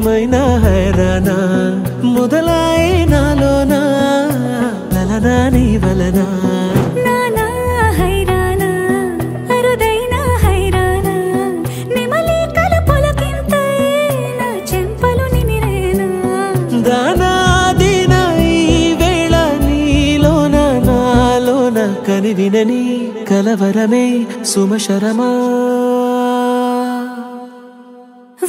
ఏమైనా హైరానా మొదలాయే నాలోనా లలనా నీ వలనా నానా హైరానా అరుదైనా హైరానా నిమలి కలుపులకింతై నా చెంపలు నిమిరేనా దానా దినా ఈ వేళ నీలోన నాలోన కనివినని కలవరమే సుమశరమా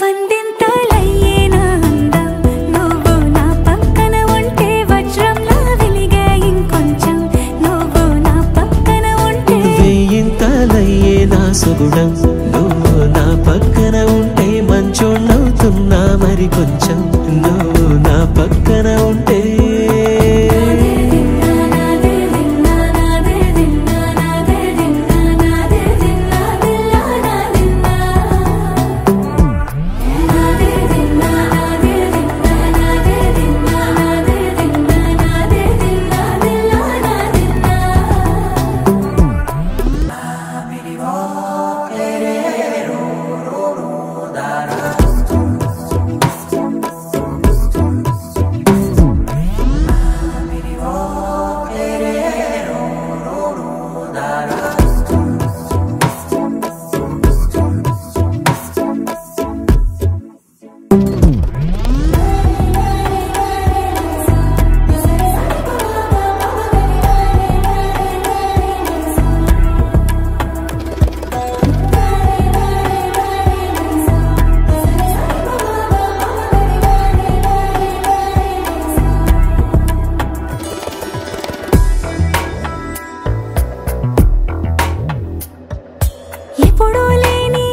వందింతలయ్యేనా అందం నువ్వు నా పక్కన ఉంటే వజ్రంలా వెలిగే ఇంకొంచెం నువ్వు నా పక్కన ఉంటే వేయింతలయ్యే నా సుగుణం నువ్వు నా పక్కన ఉంటే మంచోణ్ణవుతున్నా మరి కొంచెం నువ్వు నా పక్కన ఉంటే ఎప్పుడూ లేని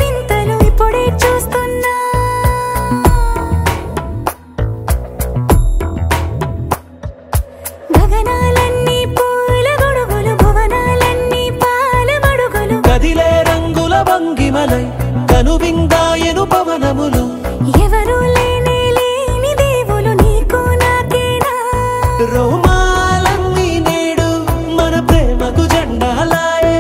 వింతలు ఇప్పుడే చూస్తున్నా గగనాలన్నీ పూల గొడుగులు భువనాలన్నీ పాల మడుగులు కదిలే రంగుల భంగిమలై కనువిందాయను పవనములు ఎవరు లేని దేవులు నీకు నాకేనా రోమాలన్నీ నేడు మన ప్రేమకు జెండాలాయే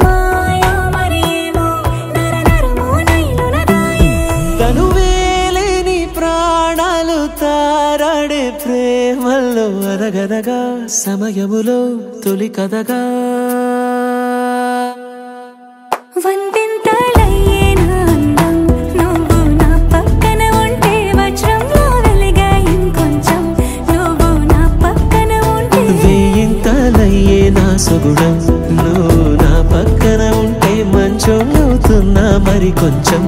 మాయా మరేమో నరనరమో నైలునదాయే తనువేలేని ప్రాణాలు తారాడే ప్రేమల్లో అరగనగా సమయములో తొలి కథగా వందింతలయ్యేనా అందం నువ్వు నా పక్కన ఉంటే వజ్రంలా వెలిగే ఇంకొంచెం నువ్వు నా పక్కన ఉంటే వేయింతలయ్యే నా సుగుణం నువ్వు నా పక్కన ఉంటే మంచోణ్ణవుతున్నా మరి కొంచెం